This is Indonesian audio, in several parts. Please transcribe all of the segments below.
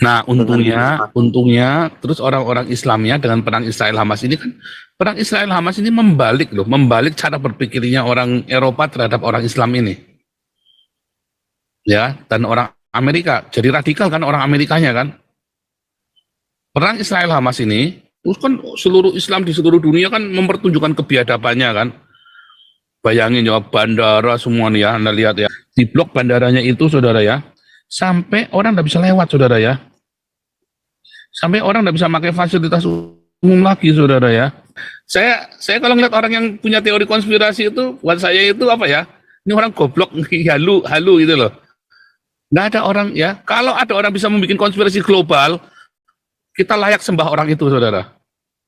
Nah, dengan untungnya, terus orang-orang Islamnya dengan perang Israel Hamas ini kan, perang Israel Hamas ini membalik cara berpikirnya orang Eropa terhadap orang Islam ini, ya, dan orang Amerika. Jadi radikal kan orang Amerikanya kan. Perang Israel Hamas ini, terus kan seluruh Islam di seluruh dunia kan mempertunjukkan kebiadabannya kan. Bayangin ya bandara semua nih ya, Anda lihat ya. Di blok bandaranya itu saudara ya, sampai orang nggak bisa lewat saudara ya. Sampai orang nggak bisa pakai fasilitas umum lagi saudara ya. Saya kalau ngeliat orang yang punya teori konspirasi itu, buat saya itu apa ya? Ini orang goblok, halu, halu gitu loh. Nggak ada orang ya. Kalau ada orang bisa membuat konspirasi global, kita layak sembah orang itu saudara.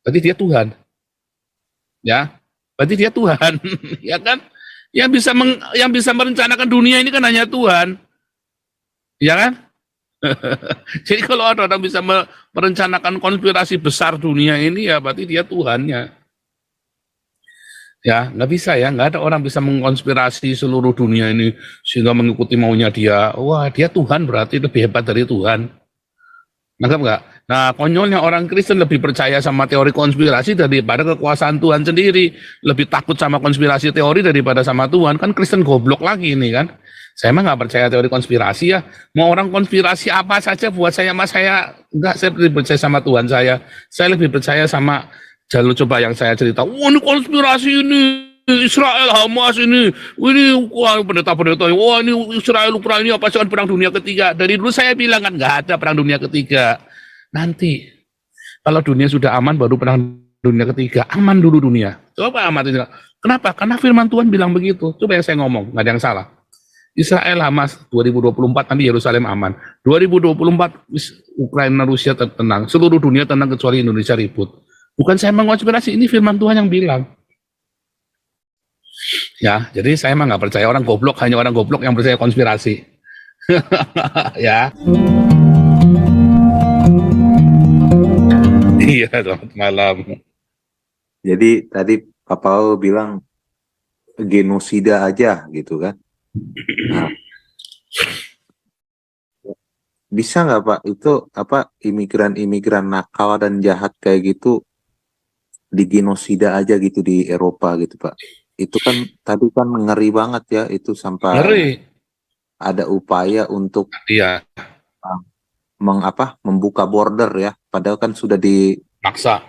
Berarti dia Tuhan, ya. Berarti dia Tuhan, ya kan? Yang bisa merencanakan dunia ini kan hanya Tuhan, ya kan? Jadi kalau ada orang bisa merencanakan konspirasi besar dunia ini ya berarti dia Tuhannya. Ya, nggak bisa ya, nggak ada orang bisa mengkonspirasi seluruh dunia ini sehingga mengikuti maunya dia. Wah, dia Tuhan berarti lebih hebat dari Tuhan. Nangkap nggak? Nah, konyolnya orang Kristen lebih percaya sama teori konspirasi daripada kekuasaan Tuhan sendiri. Lebih takut sama konspirasi teori daripada sama Tuhan. Kan Kristen goblok lagi ini kan. Saya mah nggak percaya teori konspirasi ya. Mau orang konspirasi apa saja buat saya, mas saya nggak. Saya lebih percaya sama Tuhan saya. Saya lebih percaya sama jalur coba yang saya cerita. Wah, ini konspirasi ini. Israel Hamas ini wah pendeta-pendeta, wah ini Israel Ukraina pasukan perang dunia ketiga. Dari dulu saya bilang kan nggak ada perang dunia ketiga. Nanti kalau dunia sudah aman baru perang dunia ketiga. Aman dulu dunia. Coba amati. Kenapa? Karena firman Tuhan bilang begitu. Coba yang saya ngomong, nggak ada yang salah. Israel Hamas 2024 nanti Yerusalem aman. 2024 Ukraina Rusia tenang. Seluruh dunia tenang kecuali Indonesia ribut. Bukan saya mengonspirasi, ini firman Tuhan yang bilang. Ya, jadi saya mah nggak percaya orang goblok, hanya orang goblok yang percaya konspirasi. Ya. Iya, selamat malam. Jadi tadi Pak Paul bilang genosida aja gitu kan. Nah, bisa nggak Pak itu apa imigran-imigran nakal dan jahat kayak gitu di genosida aja gitu di Eropa gitu Pak? Itu kan tadi kan ngeri banget ya itu sampai Ngeri. ada upaya untuk Iya, membuka border ya. Padahal kan maksa.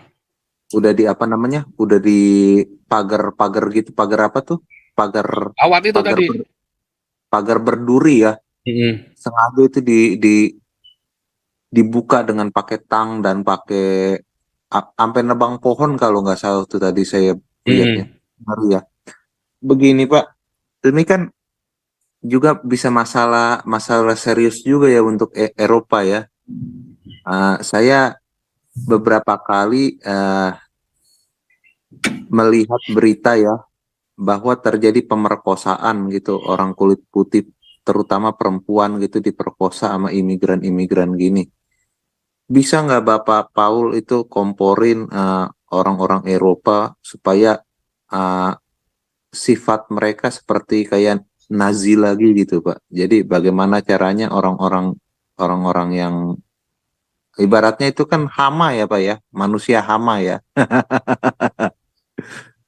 apa namanya? Udah di pagar gitu, pagar apa tuh? Pagar Awat itu pagar tadi. pagar berduri ya. Sengaja itu dibuka dengan pakai tang dan pakai sampai nebang pohon kalau nggak salah tuh tadi saya lihatnya. Ngeri ya. Begini Pak, ini kan juga bisa masalah serius juga ya untuk Eropa ya. Saya beberapa kali melihat berita ya bahwa terjadi pemerkosaan gitu orang kulit putih terutama perempuan gitu diperkosa sama imigran-imigran gini. Bisa nggak Bapak Paul itu komporin orang-orang Eropa supaya sifat mereka seperti kayak Nazi lagi gitu Pak. Jadi bagaimana caranya orang-orang yang ibaratnya itu kan hama ya Pak ya, manusia hama ya.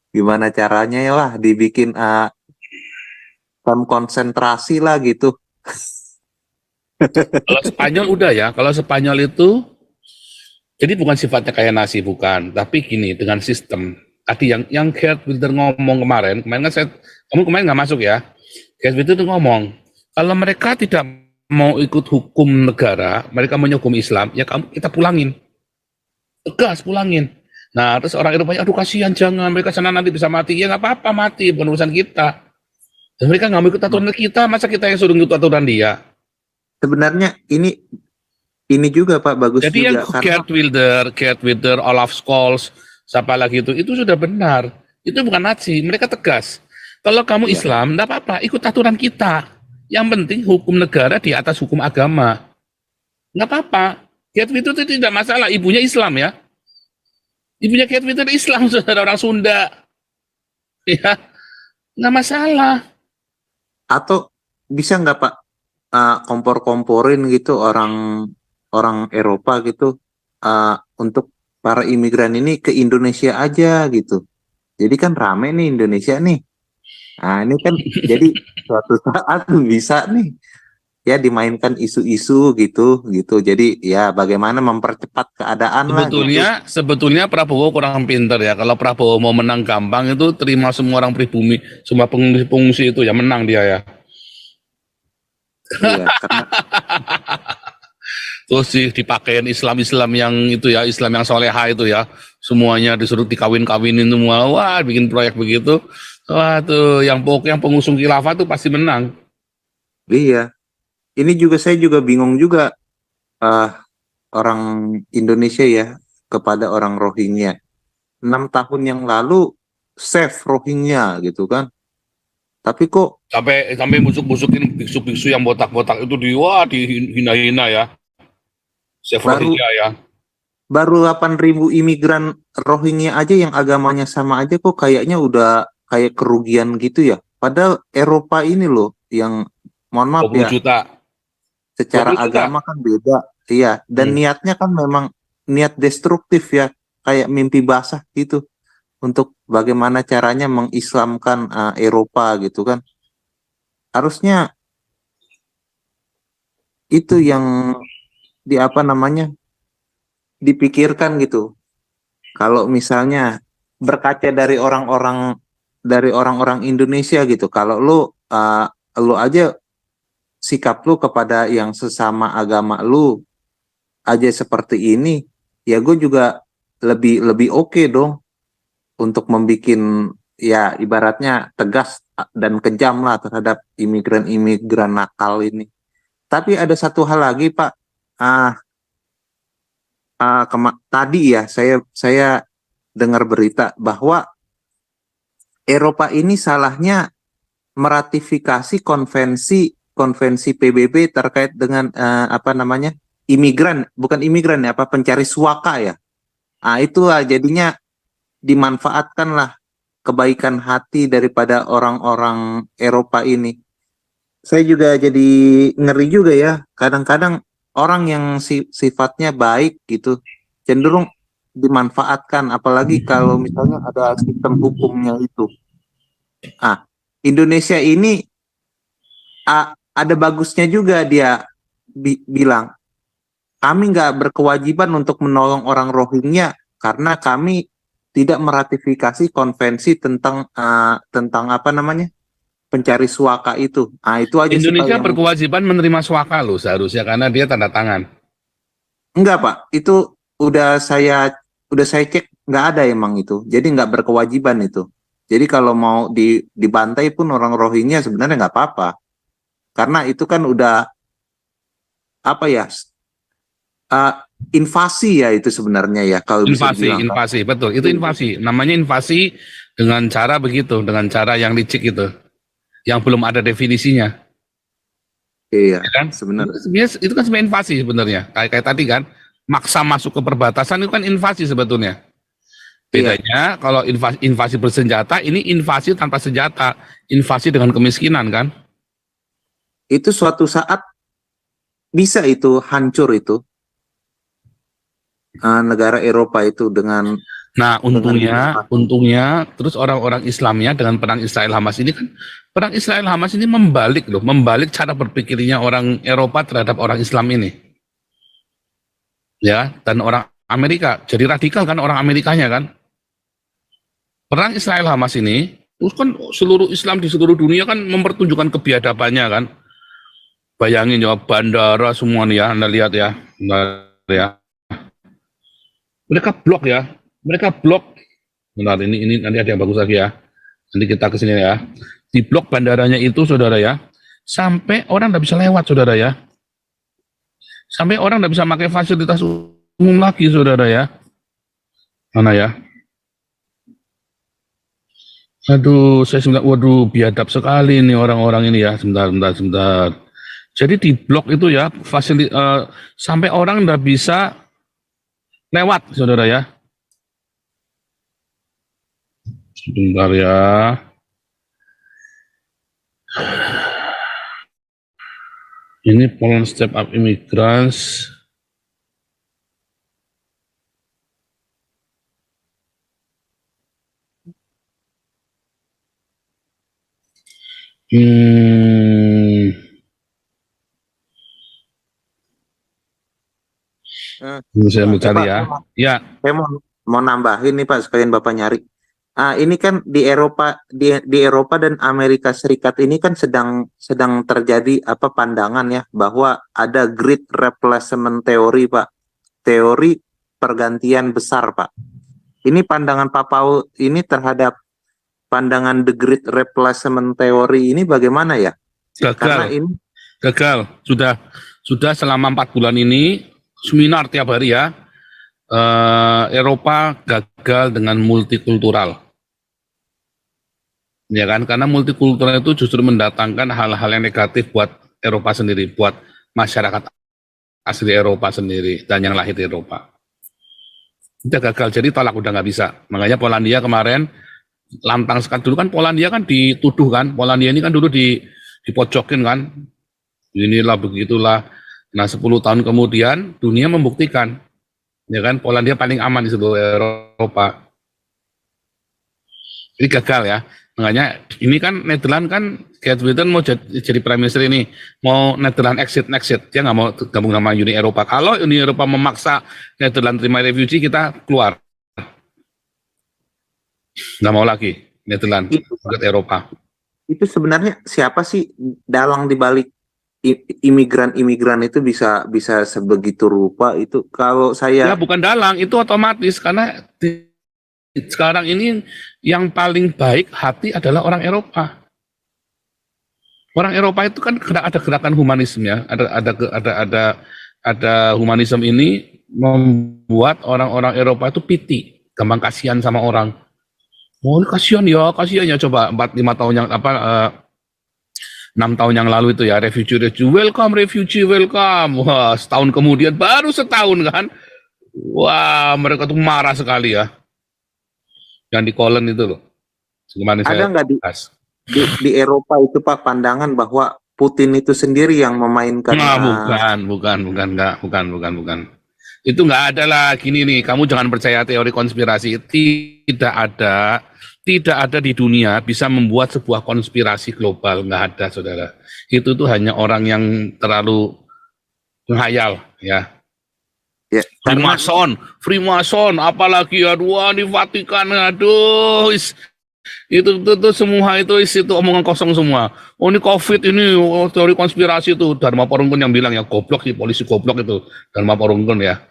Gimana caranya ya lah dibikin konsentrasi lah gitu. Kalau Spanyol udah ya, kalau Spanyol itu jadi bukan sifatnya kayak nasi bukan, tapi gini dengan sistem. Tadi yang Gerd Wilder ngomong kemarin kan kamu kemarin nggak masuk ya. Gerd Wilder itu ngomong, kalau mereka tidak mau ikut hukum negara, mereka mau hukum Islam, ya kita pulangin. Tegas pulangin. Nah, terus orang Eropa, aduh kasihan jangan, mereka sana nanti bisa mati. Ya nggak apa-apa mati, bukan urusan kita. Dan mereka nggak mau ikut aturan kita, masa kita yang suruh ikut aturan dia? Sebenarnya ini juga Pak bagus Jadi juga yang karena Gerd Wilder, Olaf Scholz, siapa lagi itu sudah benar. Itu bukan Nazi, mereka tegas. Kalau kamu ya, Islam, enggak apa-apa, ikut aturan kita. Yang penting hukum negara di atas hukum agama. Enggak apa-apa. Gerd Wilder itu tidak masalah, ibunya Islam ya. Ibunya Gerd Wilder Islam, saudara orang Sunda. Ya, enggak masalah. atau bisa nggak Pak kompor-komporin gitu orang Eropa gitu untuk para imigran ini ke Indonesia aja gitu. Jadi kan rame nih Indonesia nih. Nah, ini kan jadi suatu saat bisa nih ya dimainkan isu-isu gitu. Jadi ya bagaimana mempercepat keadaan lah gitu. Sebetulnya Prabowo kurang pinter ya. Kalau Prabowo mau menang gampang itu terima semua orang pribumi, semua pengungsi-pengungsi itu ya menang dia ya. Iya, karena Terus sih dipakein Islam-Islam yang itu ya, Islam yang soleha itu ya. Semuanya disuruh dikawin-kawinin semua. Wah, bikin proyek begitu. Wah, tuh yang pokoknya yang pengusung khilafah tuh pasti menang. iya. Ini juga saya juga bingung juga eh orang Indonesia ya kepada orang Rohingya. 6 tahun yang lalu save Rohingya gitu kan. Tapi kok Sampai sampai busuk-busukin biksu-biksu yang botak-botak itu wah dihina-hina ya. Chef baru Rohingya ya. baru 8.000 imigran Rohingya aja yang agamanya sama aja kok kayaknya udah kayak kerugian gitu ya. Padahal Eropa ini loh yang mohon maaf 20 ya, juta. secara 20 juta. agama kan beda. Iya, dan niatnya kan memang niat destruktif ya, kayak mimpi basah gitu untuk bagaimana caranya mengislamkan Eropa gitu kan. Harusnya itu yang di apa namanya dipikirkan gitu. Kalau misalnya berkaca dari orang-orang Indonesia gitu, kalau lu aja sikap lu kepada yang sesama agama lu aja seperti ini, ya gue juga lebih lebih oke dong untuk membikin ya ibaratnya tegas dan kejam lah terhadap imigran-imigran nakal ini. Tapi ada satu hal lagi Pak, ah tadi ya saya dengar berita bahwa Eropa ini salahnya meratifikasi konvensi konvensi PBB terkait dengan apa namanya imigran, bukan imigran ya, apa pencari suaka ya. Ah itu jadinya dimanfaatkanlah kebaikan hati daripada orang-orang Eropa ini. Saya juga jadi ngeri juga ya. Kadang-kadang orang yang sifatnya baik gitu cenderung dimanfaatkan, apalagi kalau misalnya ada sistem hukumnya itu. Ah, Indonesia ini ada bagusnya juga dia bilang kami nggak berkewajiban untuk menolong orang Rohingya karena kami tidak meratifikasi konvensi tentang apa namanya pencari suaka itu. Ah itu aja sih Pak Indonesia yang berkewajiban menerima suaka loh seharusnya karena dia tanda tangan. enggak Pak. Itu udah saya cek nggak ada emang itu. Jadi nggak berkewajiban itu. Jadi kalau mau dibantai pun orang Rohingya sebenarnya nggak apa-apa. Karena itu kan udah apa ya invasi ya itu sebenarnya ya kalau bisa dibilang kan. Invasi, betul. Itu invasi. Namanya invasi dengan cara begitu, dengan cara yang licik itu, yang belum ada definisinya, Iya, ya kan? sebenarnya. Itu kan sebenarnya invasi sebenarnya. Kayak tadi kan, maksa masuk ke perbatasan itu kan invasi sebetulnya. Iya, Bedanya kalau invasi bersenjata, ini invasi tanpa senjata, invasi dengan kemiskinan kan? itu suatu saat bisa itu hancur itu negara Eropa itu dengan Nah, invasi. untungnya, terus orang-orang Islamnya dengan perang Israel Hamas ini kan, perang Israel Hamas ini membalik loh, membalik cara berpikirnya orang Eropa terhadap orang Islam ini, ya, dan orang Amerika, jadi radikal kan orang Amerikanya kan. Perang Israel Hamas ini, terus kan seluruh Islam di seluruh dunia kan mempertunjukkan kebiadabannya kan. Bayangin ya bandara semua nih ya, Anda lihat ya, ya. Mereka blok ya, mereka blok. Bentar, ini nanti ada yang bagus lagi ya. Nanti kita ke sini ya. Di blok bandaranya itu, saudara ya, sampai orang nggak bisa lewat, saudara ya. Sampai orang nggak bisa pakai fasilitas umum lagi, saudara ya. Mana ya? Aduh, saya sebentar, waduh, biadab sekali nih orang-orang ini ya. Sebentar. Jadi di blok itu ya, sampai orang nggak bisa lewat, saudara ya. Sebentar ya. Ini Poland Step Up Immigrants. Hmm, bisa Ya mencari Pak, ya. Ya, saya mau nambahin nih Pak, sekalian Bapak nyari. Ini kan di Eropa dan Amerika Serikat ini kan sedang terjadi apa pandangan ya bahwa ada Great Replacement Theory Pak, teori pergantian besar Pak. Ini pandangan Pak Paul ini terhadap pandangan The Great Replacement Theory ini bagaimana ya? Karena gagal, ini gagal. Sudah selama 4 bulan ini seminar tiap hari ya. Eropa gagal dengan multikultural. Ya kan, karena multikultural itu justru mendatangkan hal-hal yang negatif buat Eropa sendiri, buat masyarakat asli Eropa sendiri dan yang lahir di Eropa. Udah gagal, jadi tolak udah nggak bisa. Makanya Polandia kemarin lantang sekali. Dulu kan Polandia kan dituduh kan, Polandia ini kan dulu dipojokin kan, inilah begitulah. Nah 10 tahun kemudian dunia membuktikan, ya kan, Polandia paling aman di seluruh Eropa. Ini gagal ya. Makanya ini kan Nederland kan Geert Wilders mau jadi prime minister ini, mau Nederland exit, dia nggak mau gabung sama Uni Eropa. Kalau Uni Eropa memaksa Nederland terima refugee, kita keluar, nggak mau lagi Nederland itu ke Eropa. itu sebenarnya siapa sih dalang dibalik imigran-imigran itu bisa sebegitu rupa itu kalau Ya saya bukan dalang, itu otomatis karena sekarang ini yang paling baik hati adalah orang Eropa. Orang Eropa itu kan ada gerakan humanisme ya, ada humanisme ini membuat orang-orang Eropa itu piti, gampang kasihan sama orang. Oh ini kasihan ya coba 4-5 tahun yang 6 tahun yang lalu itu ya refugee welcome. Wah setahun kemudian baru setahun kan, wah mereka tuh marah sekali ya. Yang di Kolen itu loh, kemarin ada saya nggak bahas. di Eropa itu Pak pandangan bahwa Putin itu sendiri yang memainkan Nah, bukan. Itu nggak ada lah. Gini nih, kamu jangan percaya teori konspirasi. Tidak ada di dunia bisa membuat sebuah konspirasi global. Nggak ada, saudara. Itu tuh hanya orang yang terlalu menghayal, ya. ya karena Freemason, apalagi aduh di Vatikan, aduh, itu semua itu omongan kosong semua. Oh ini COVID ini teori konspirasi itu Dharma Porungkun yang bilang ya, goblok sih polisi goblok itu Dharma Porungkun ya,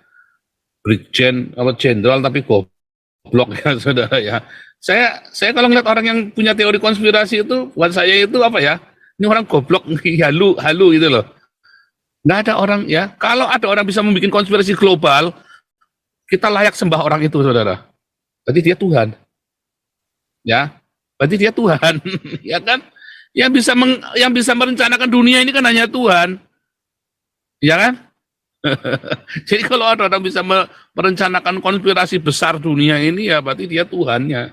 Brigjen apa jenderal tapi goblok ya saudara ya. Saya kalau ngeliat orang yang punya teori konspirasi itu buat saya itu apa ya? Ini orang goblok halu gitu loh. Nggak ada orang ya. Kalau ada orang bisa membuat konspirasi global, kita layak sembah orang itu saudara. Berarti dia Tuhan. Ya, berarti dia Tuhan, ya kan? Yang bisa merencanakan dunia ini kan hanya Tuhan, ya kan? Jadi kalau ada orang bisa merencanakan konspirasi besar dunia ini, ya berarti dia Tuhannya.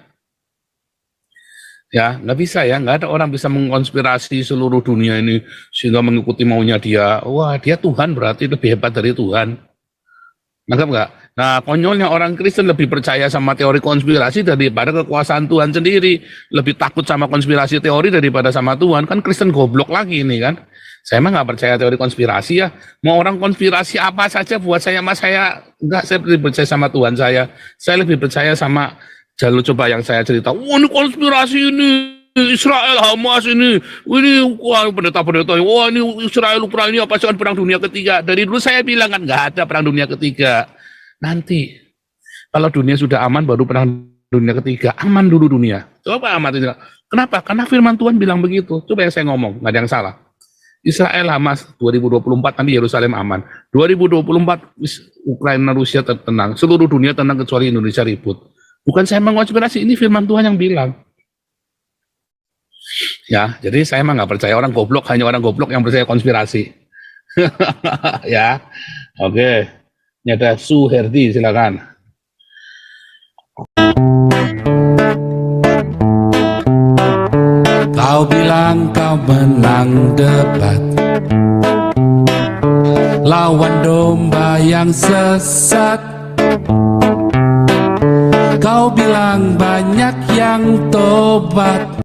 Ya, nggak bisa ya, nggak ada orang bisa mengkonspirasi seluruh dunia ini sehingga mengikuti maunya dia. Wah, dia Tuhan berarti lebih hebat dari Tuhan. Nangkap nggak? Nah, konyolnya orang Kristen lebih percaya sama teori konspirasi daripada kekuasaan Tuhan sendiri. Lebih takut sama konspirasi teori daripada sama Tuhan. Kan Kristen goblok lagi ini kan. Saya mah nggak percaya teori konspirasi ya. Mau orang konspirasi apa saja buat saya, mas saya nggak. Saya lebih percaya sama Tuhan saya. Saya lebih percaya sama jalur coba yang saya cerita. Wah ini konspirasi ini. Israel Hamas ini wah pendeta-pendeta, wah ini Israel Ukraina pasti akan perang dunia ketiga. Dari dulu saya bilang kan nggak ada perang dunia ketiga. Nanti kalau dunia sudah aman baru perang dunia ketiga. Aman dulu dunia. Coba amati. Kenapa? Karena firman Tuhan bilang begitu. Coba yang saya ngomong, nggak ada yang salah. Israel Hamas 2024 nanti Yerusalem aman. 2024 Ukraina Rusia tenang. Seluruh dunia tenang kecuali Indonesia ribut. Bukan saya mengonspirasi, ini firman Tuhan yang bilang. Ya, jadi saya mah nggak percaya orang goblok, hanya orang goblok yang percaya konspirasi. Ya, oke. Ini ada Suherdi, silakan. Kau bilang kau menang debat, lawan domba yang sesat. Kau bilang banyak yang tobat.